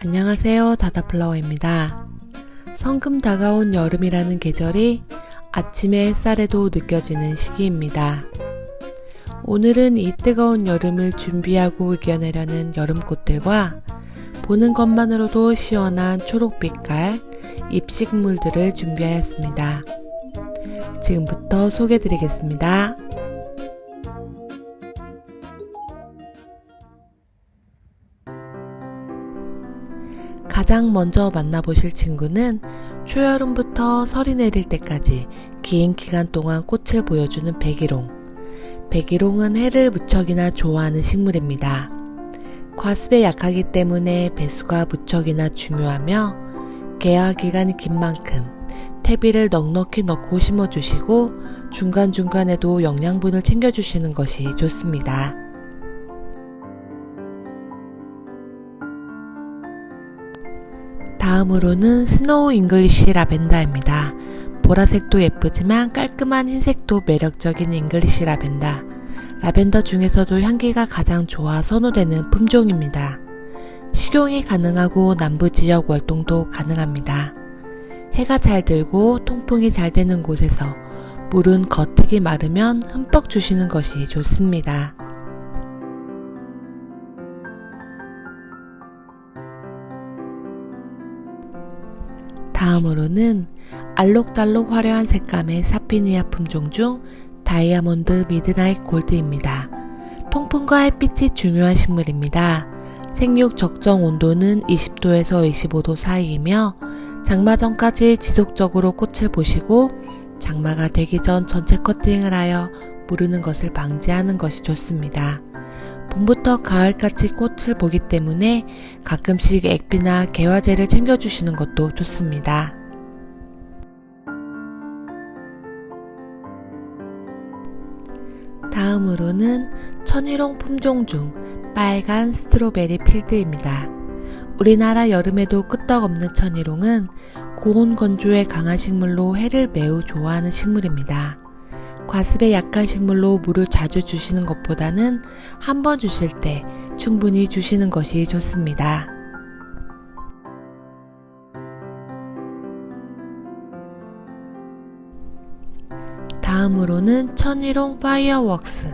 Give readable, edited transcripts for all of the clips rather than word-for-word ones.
안녕하세요, 다다플라워입니다. 성큼 다가온 여름이라는 계절이 아침의 햇살에도 느껴지는 시기입니다. 오늘은 이 뜨거운 여름을 준비하고 이겨내려는 여름꽃들과 보는 것만으로도 시원한 초록빛깔 잎식물들을 준비하였습니다. 지금부터 소개해드리겠습니다. 가장 먼저 만나보실 친구는 초여름부터 설이 내릴 때까지 긴 기간 동안 꽃을 보여주는 백일홍. 백일홍은 해를 무척이나 좋아하는 식물입니다. 과습에 약하기 때문에 배수가 무척이나 중요하며 개화 기간이 긴 만큼 퇴비를 넉넉히 넣고 심어주시고 중간중간에도 영양분을 챙겨주시는 것이 좋습니다. 다음으로는 스노우 잉글리쉬 라벤더입니다. 보라색도 예쁘지만 깔끔한 흰색도 매력적인 잉글리쉬 라벤더. 라벤더 중에서도 향기가 가장 좋아 선호되는 품종입니다. 식용이 가능하고 남부지역 월동도 가능합니다. 해가 잘 들고 통풍이 잘 되는 곳에서 물은 겉흙이 마르면 흠뻑 주시는 것이 좋습니다. 다음으로는 알록달록 화려한 색감의 사피니아 품종 중 다이아몬드 미드나잇 골드입니다. 통풍과 햇빛이 중요한 식물입니다. 생육 적정 온도는 20도에서 25도 사이이며 장마 전까지 지속적으로 꽃을 보시고 장마가 되기 전 전체 커팅을 하여 무르는 것을 방지하는 것이 좋습니다. 봄부터 가을까지 꽃을 보기 때문에 가끔씩 액비나 개화제를 챙겨주시는 것도 좋습니다. 다음으로는 천일홍 품종 중 빨간 스트로베리 필드입니다. 우리나라 여름에도 끄떡없는 천일홍은 고온 건조에 강한 식물로 해를 매우 좋아하는 식물입니다. 과습에 약한 식물로 물을 자주 주시는 것보다는 한 번 주실 때 충분히 주시는 것이 좋습니다. 다음으로는 천일홍 파이어웍스.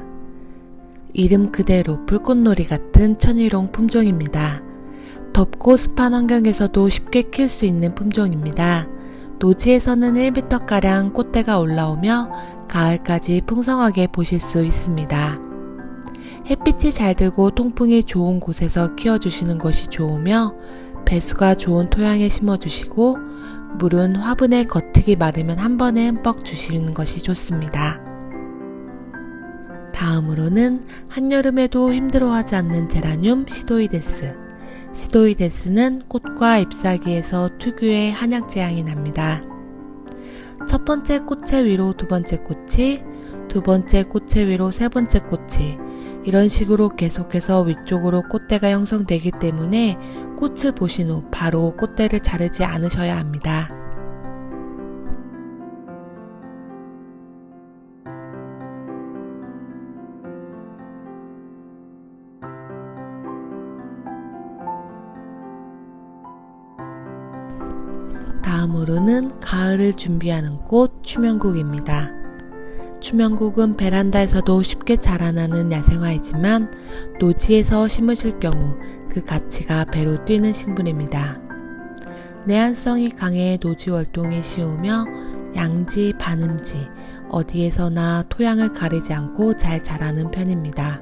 이름 그대로 불꽃놀이 같은 천일홍 품종입니다. 덥고 습한 환경에서도 쉽게 키울 수 있는 품종입니다. 노지에서는 1m가량 꽃대가 올라오며 가을까지 풍성하게 보실 수 있습니다. 햇빛이 잘 들고 통풍이 좋은 곳에서 키워주시는 것이 좋으며 배수가 좋은 토양에 심어주시고 물은 화분에 겉흙이 마르면 한 번에 흠뻑 주시는 것이 좋습니다. 다음으로는 한여름에도 힘들어하지 않는 제라늄 시도이데스. 시도이데스는 꽃과 잎사귀에서 특유의 한약재 향이 납니다. 첫 번째 꽃의 위로 두 번째 꽃이, 두 번째 꽃의 위로 세 번째 꽃이 이런 식으로 계속해서 위쪽으로 꽃대가 형성되기 때문에 꽃을 보신 후 바로 꽃대를 자르지 않으셔야 합니다. 다음으로는 가을을 준비하는 꽃 추명국입니다. 추명국은 베란다에서도 쉽게 자라나는 야생화이지만 노지에서 심으실 경우 그 가치가 배로 뛰는 식물입니다. 내한성이 강해 노지 월동이 쉬우며 양지, 반음지 어디에서나 토양을 가리지 않고 잘 자라는 편입니다.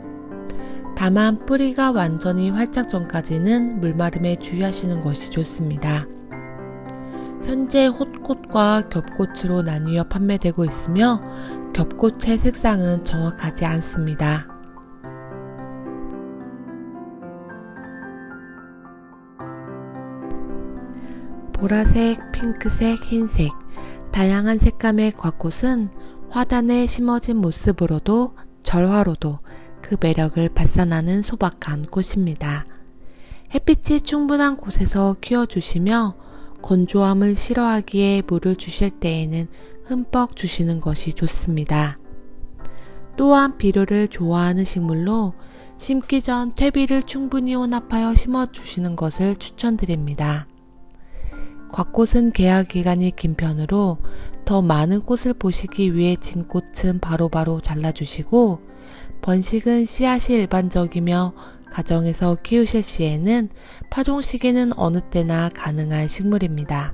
다만 뿌리가 완전히 활짝 전까지는 물마름에 주의하시는 것이 좋습니다. 현재 홑꽃과 겹꽃으로 나뉘어 판매되고 있으며 겹꽃의 색상은 정확하지 않습니다. 보라색, 핑크색, 흰색, 다양한 색감의 곽꽃은 화단에 심어진 모습으로도 절화로도 그 매력을 발산하는 소박한 꽃입니다. 햇빛이 충분한 곳에서 키워주시며 건조함을 싫어하기에 물을 주실 때에는 흠뻑 주시는 것이 좋습니다. 또한 비료를 좋아하는 식물로 심기 전 퇴비를 충분히 혼합하여 심어주시는 것을 추천드립니다. 곽꽃은 개화 기간이 긴 편으로 더 많은 꽃을 보시기 위해 진 꽃은 바로바로 잘라주시고, 번식은 씨앗이 일반적이며 가정에서 키우실 시에는 파종 시기는 어느 때나 가능한 식물입니다.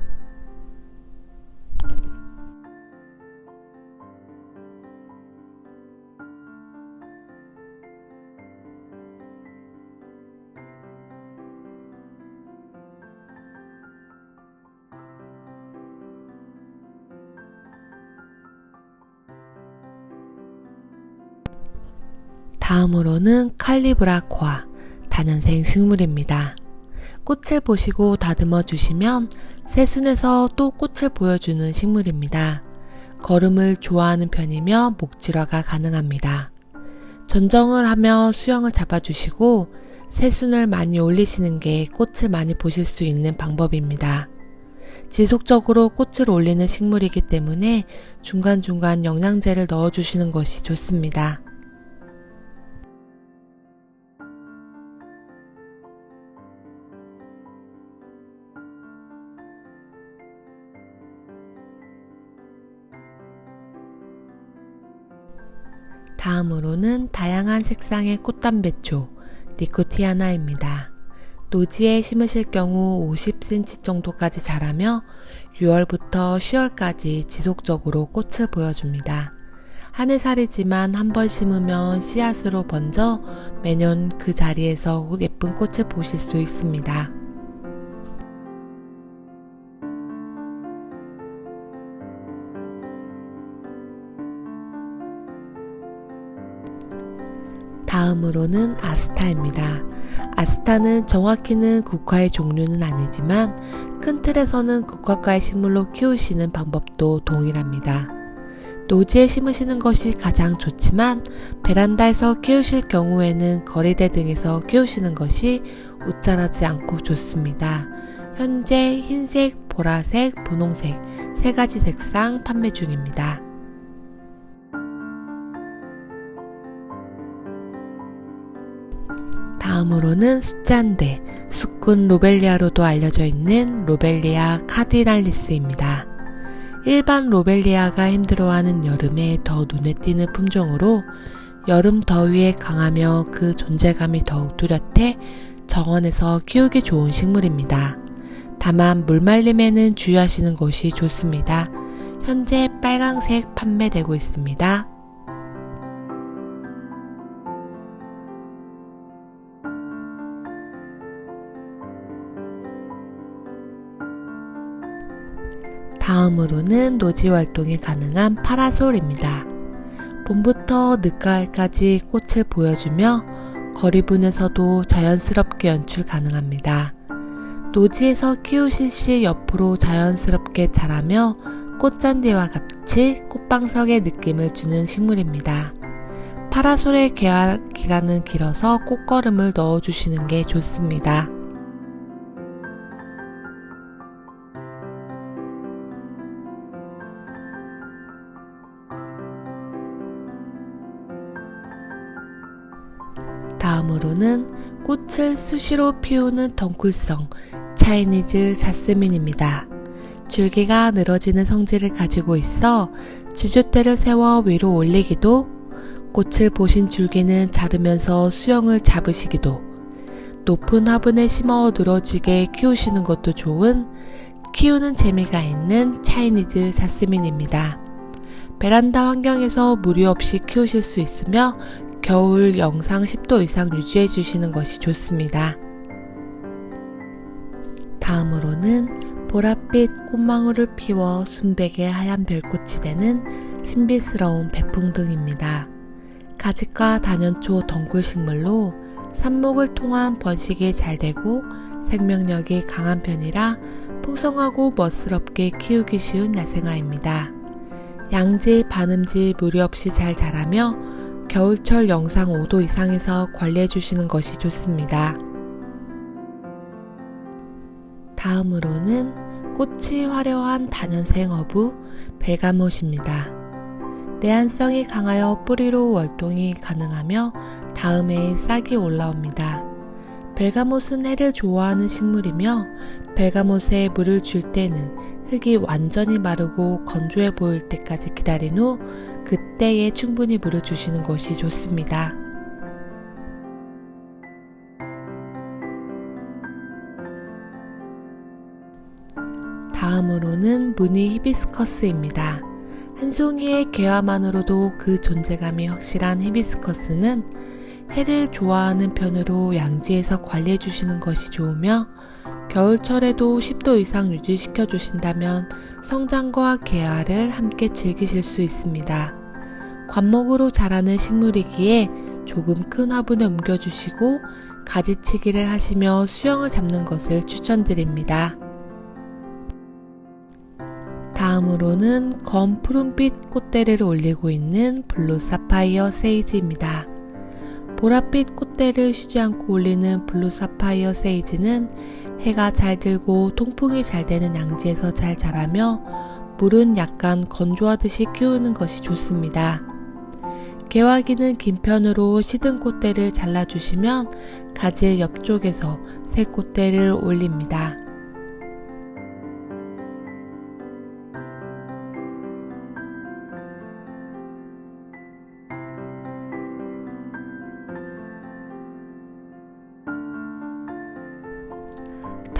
다음으로는 칼리브라코아, 다년생 식물입니다. 꽃을 보시고 다듬어 주시면 새순에서 또 꽃을 보여주는 식물입니다. 거름을 좋아하는 편이며 목질화가 가능합니다. 전정을 하며 수영을 잡아주시고 새순을 많이 올리시는 게 꽃을 많이 보실 수 있는 방법입니다. 지속적으로 꽃을 올리는 식물이기 때문에 중간중간 영양제를 넣어주시는 것이 좋습니다. 다음으로는 다양한 색상의 꽃담배초, 니코티아나입니다. 노지에 심으실 경우 50cm 정도까지 자라며 6월부터 10월까지 지속적으로 꽃을 보여줍니다. 한 해살이지만 한 번 심으면 씨앗으로 번져 매년 그 자리에서 예쁜 꽃을 보실 수 있습니다. 다음으로는 아스타입니다. 아스타는 정확히는 국화의 종류는 아니지만 큰 틀에서는 국화과의 식물로 키우시는 방법도 동일합니다. 노지에 심으시는 것이 가장 좋지만 베란다에서 키우실 경우에는 거리대 등에서 키우시는 것이 웃자라지 않고 좋습니다. 현재 흰색, 보라색, 분홍색 세 가지 색상 판매 중입니다. 다음으로는 숫잔대, 수꾼 로벨리아로도 알려져 있는 로벨리아 카디날리스입니다. 일반 로벨리아가 힘들어하는 여름에 더 눈에 띄는 품종으로 여름 더위에 강하며 그 존재감이 더욱 뚜렷해 정원에서 키우기 좋은 식물입니다. 다만 물말림에는 주의하시는 것이 좋습니다. 현재 빨강색 판매되고 있습니다. 다음으로는 노지 활동이 가능한 파라솔입니다. 봄부터 늦가을까지 꽃을 보여주며 거리분에서도 자연스럽게 연출 가능합니다. 노지에서 키우실 시 옆으로 자연스럽게 자라며 꽃잔디와 같이 꽃방석의 느낌을 주는 식물입니다. 파라솔의 개화 기간은 길어서 꽃걸음을 넣어주시는 게 좋습니다. 다음으로는 꽃을 수시로 피우는 덩쿨성 차이니즈 자스민입니다. 줄기가 늘어지는 성질을 가지고 있어 지주대를 세워 위로 올리기도, 꽃을 보신 줄기는 자르면서 수영을 잡으시기도, 높은 화분에 심어 늘어지게 키우시는 것도 좋은 키우는 재미가 있는 차이니즈 자스민입니다. 베란다 환경에서 무리 없이 키우실 수 있으며 겨울 영상 10도 이상 유지해 주시는 것이 좋습니다. 다음으로는 보랏빛 꽃망울을 피워 순백의 하얀 별꽃이 되는 신비스러운 배풍등입니다. 가지과 단연초 덩굴식물로 삽목을 통한 번식이 잘 되고 생명력이 강한 편이라 풍성하고 멋스럽게 키우기 쉬운 야생화입니다. 양지, 반음지 무리 없이 잘 자라며 겨울철 영상 5도 이상에서 관리해 주시는 것이 좋습니다. 다음으로는 꽃이 화려한 다년생 허브 벨가못입니다. 내한성이 강하여 뿌리로 월동이 가능하며 다음 해에 싹이 올라옵니다. 벨가못은 해를 좋아하는 식물이며 벨가못에 물을 줄 때는 흙이 완전히 마르고 건조해 보일 때까지 기다린 후 그때에 충분히 물을 주시는 것이 좋습니다. 다음으로는 무늬 히비스커스입니다. 한 송이의 개화만으로도 그 존재감이 확실한 히비스커스는 해를 좋아하는 편으로 양지에서 관리해 주시는 것이 좋으며 겨울철에도 10도 이상 유지시켜 주신다면 성장과 개화를 함께 즐기실 수 있습니다. 관목으로 자라는 식물이기에 조금 큰 화분에 옮겨주시고 가지치기를 하시며 수영을 잡는 것을 추천드립니다. 다음으로는 검 푸른빛 꽃대를 올리고 있는 블루 사파이어 세이지입니다. 보랏빛 꽃대를 쉬지 않고 올리는 블루 사파이어 세이지는 해가 잘 들고 통풍이 잘 되는 양지에서 잘 자라며 물은 약간 건조하듯이 키우는 것이 좋습니다. 개화기는 긴 편으로 시든 꽃대를 잘라주시면 가지 옆쪽에서 새 꽃대를 올립니다.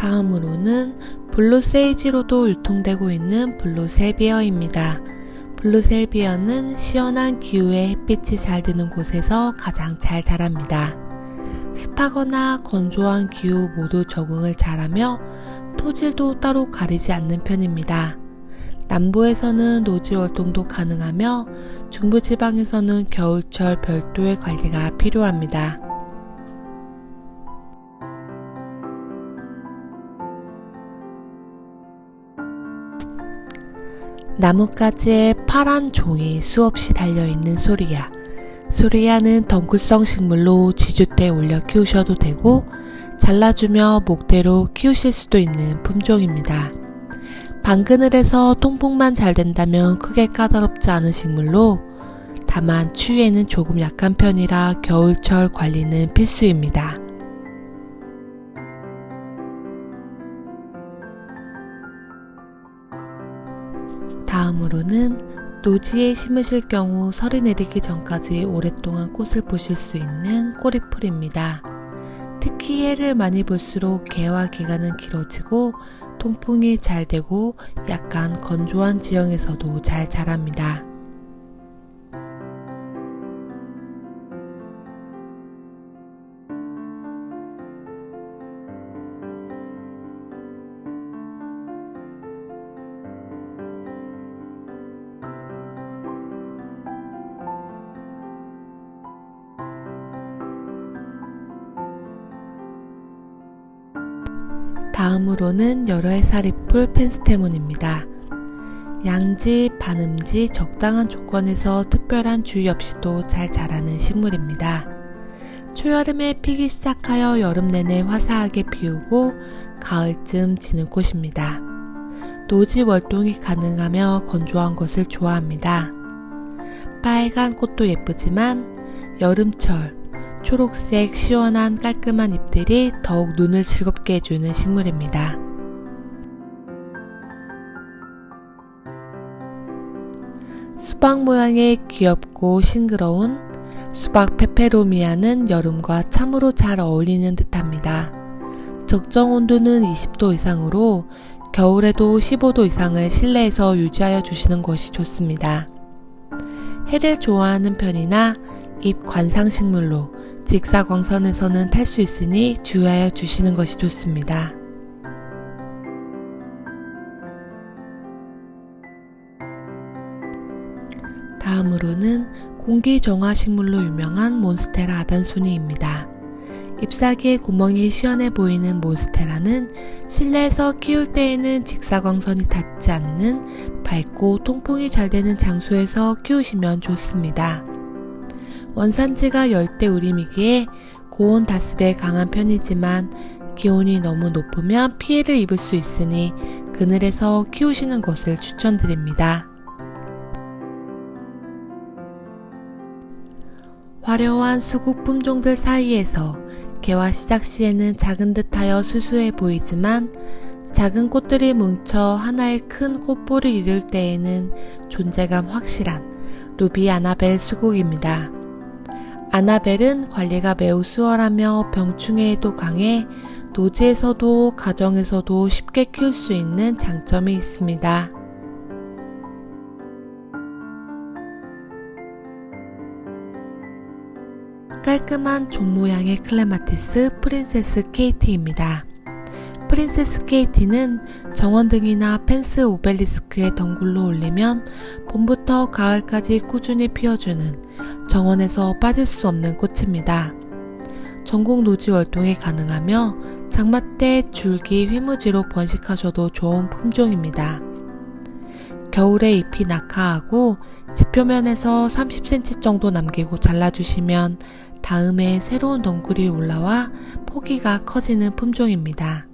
다음으로는 블루 세이지로도 유통되고 있는 블루 셀비어입니다. 블루 셀비어는 시원한 기후에 햇빛이 잘 드는 곳에서 가장 잘 자랍니다. 습하거나 건조한 기후 모두 적응을 잘하며 토질도 따로 가리지 않는 편입니다. 남부에서는 노지 활동도 가능하며 중부지방에서는 겨울철 별도의 관리가 필요합니다. 나뭇가지에 파란 종이 수없이 달려있는 소리야. 소리야는 덩쿨성 식물로 지주대에 올려 키우셔도 되고 잘라주며 목대로 키우실 수도 있는 품종입니다. 방그늘에서 통풍만 잘 된다면 크게 까다롭지 않은 식물로 다만 추위에는 조금 약한 편이라 겨울철 관리는 필수입니다. 다음으로는 노지에 심으실 경우 설이 내리기 전까지 오랫동안 꽃을 보실 수 있는 꼬리풀입니다. 특히 해를 많이 볼수록 개화 기간은 길어지고 통풍이 잘 되고 약간 건조한 지형에서도 잘 자랍니다. 다음으로는 여러 해살이풀 펜스테몬입니다. 양지, 반음지, 적당한 조건에서 특별한 주의 없이도 잘 자라는 식물입니다. 초여름에 피기 시작하여 여름 내내 화사하게 피우고 가을쯤 지는 꽃입니다. 노지 월동이 가능하며 건조한 것을 좋아합니다. 빨간 꽃도 예쁘지만 여름철 초록색 시원한 깔끔한 잎들이 더욱 눈을 즐겁게 해주는 식물입니다. 수박 모양의 귀엽고 싱그러운 수박 페페로미아는 여름과 참으로 잘 어울리는 듯합니다. 적정 온도는 20도 이상으로 겨울에도 15도 이상을 실내에서 유지하여 주시는 것이 좋습니다. 해를 좋아하는 편이나 잎 관상식물로 직사광선에서는 탈 수 있으니 주의하여 주시는 것이 좋습니다. 다음으로는 공기정화식물로 유명한 몬스테라 아단소니입니다. 잎사귀의 구멍이 시원해 보이는 몬스테라는 실내에서 키울 때에는 직사광선이 닿지 않는 밝고 통풍이 잘 되는 장소에서 키우시면 좋습니다. 원산지가 열대우림이기에 고온 다습에 강한 편이지만 기온이 너무 높으면 피해를 입을 수 있으니 그늘에서 키우시는 것을 추천드립니다. 화려한 수국 품종들 사이에서 개화 시작 시에는 작은 듯하여 수수해 보이지만 작은 꽃들이 뭉쳐 하나의 큰 꽃볼을 이룰 때에는 존재감 확실한 루비 아나벨 수국입니다. 아나벨은 관리가 매우 수월하며 병충해에도 강해 노지에서도 가정에서도 쉽게 키울 수 있는 장점이 있습니다. 깔끔한 종 모양의 클레마티스 프린세스 케이티입니다. 프린세스 케이티는 정원등이나 펜스 오벨리스크에 덩굴로 올리면 봄부터 가을까지 꾸준히 피워주는 정원에서 빠질 수 없는 꽃입니다. 전국 노지 월동이 가능하며 장마 때 줄기 휘무지로 번식하셔도 좋은 품종입니다. 겨울에 잎이 낙하하고 지표면에서 30cm 정도 남기고 잘라주시면 다음에 새로운 덩굴이 올라와 포기가 커지는 품종입니다.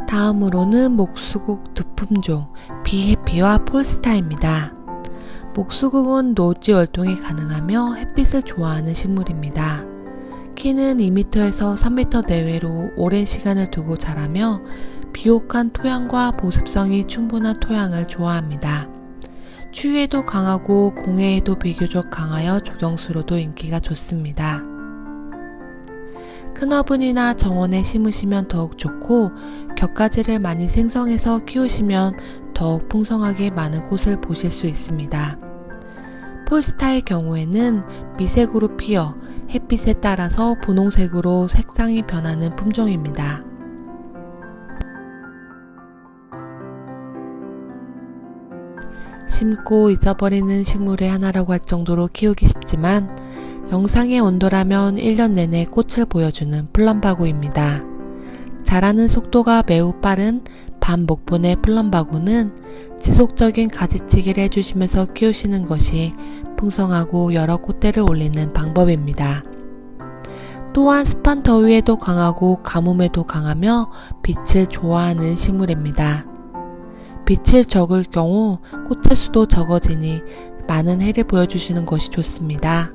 다음으로는 목수국 두 품종 비해피와 폴스타입니다. 목수국은 노지 월동이 가능하며 햇빛을 좋아하는 식물입니다. 키는 2m에서 3m 내외로 오랜 시간을 두고 자라며 비옥한 토양과 보습성이 충분한 토양을 좋아합니다. 추위에도 강하고 공해에도 비교적 강하여 조경수로도 인기가 좋습니다. 큰 화분이나 정원에 심으시면 더욱 좋고 격가지를 많이 생성해서 키우시면 더욱 풍성하게 많은 꽃을 보실 수 있습니다. 폴스타의 경우에는 미색으로 피어 햇빛에 따라서 분홍색으로 색상이 변하는 품종입니다. 심고 잊어버리는 식물의 하나라고 할 정도로 키우기 쉽지만 영상의 온도라면 1년 내내 꽃을 보여주는 플럼바구입니다. 자라는 속도가 매우 빠른 반목본의 플럼바구는 지속적인 가지치기를 해주시면서 키우시는 것이 풍성하고 여러 꽃대를 올리는 방법입니다. 또한 습한 더위에도 강하고 가뭄에도 강하며 빛을 좋아하는 식물입니다. 빛을 적을 경우 꽃의 수도 적어지니 많은 해를 보여주시는 것이 좋습니다.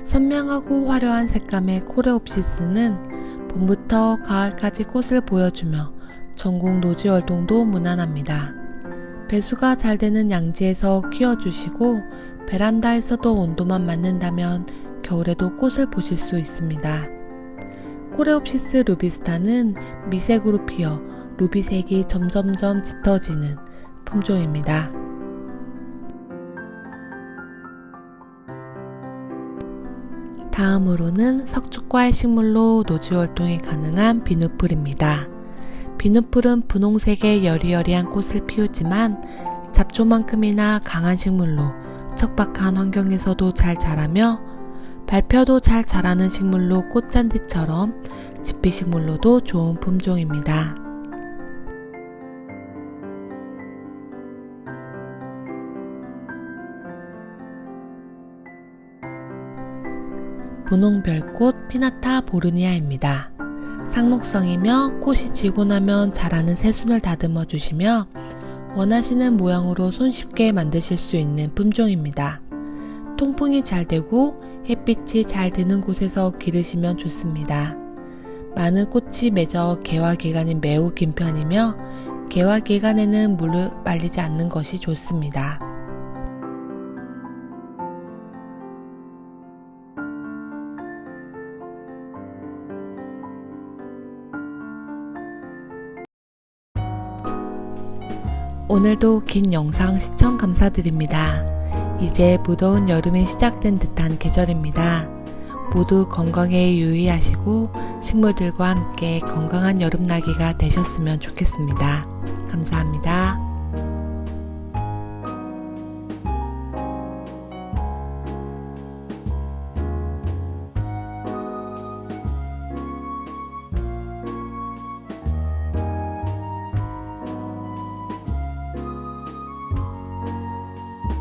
선명하고 화려한 색감의 코레옵시스는 봄부터 가을까지 꽃을 보여주며 전국 노지 월동도 무난합니다. 배수가 잘 되는 양지에서 키워주시고 베란다에서도 온도만 맞는다면 겨울에도 꽃을 보실 수 있습니다. 코레옵시스 루비스타는 미색으로 피어 루비색이 점점점 짙어지는 품종입니다. 다음으로는 석축과의 식물로 노지 월동이 가능한 비누풀입니다. 비누풀은 분홍색의 여리여리한 꽃을 피우지만 잡초만큼이나 강한 식물로 척박한 환경에서도 잘 자라며 밟혀도 잘 자라는 식물로 꽃잔디처럼 지피식물로도 좋은 품종입니다. 분홍별꽃 피나타 보르니아입니다. 상록성이며 꽃이 지고 나면 자라는 새순을 다듬어 주시며 원하시는 모양으로 손쉽게 만드실 수 있는 품종입니다. 통풍이 잘 되고 햇빛이 잘 드는 곳에서 기르시면 좋습니다. 많은 꽃이 맺어 개화 기간이 매우 긴 편이며 개화 기간에는 물을 말리지 않는 것이 좋습니다. 오늘도 긴 영상 시청 감사드립니다. 이제 무더운 여름이 시작된 듯한 계절입니다. 모두 건강에 유의하시고 식물들과 함께 건강한 여름나기가 되셨으면 좋겠습니다. 감사합니다.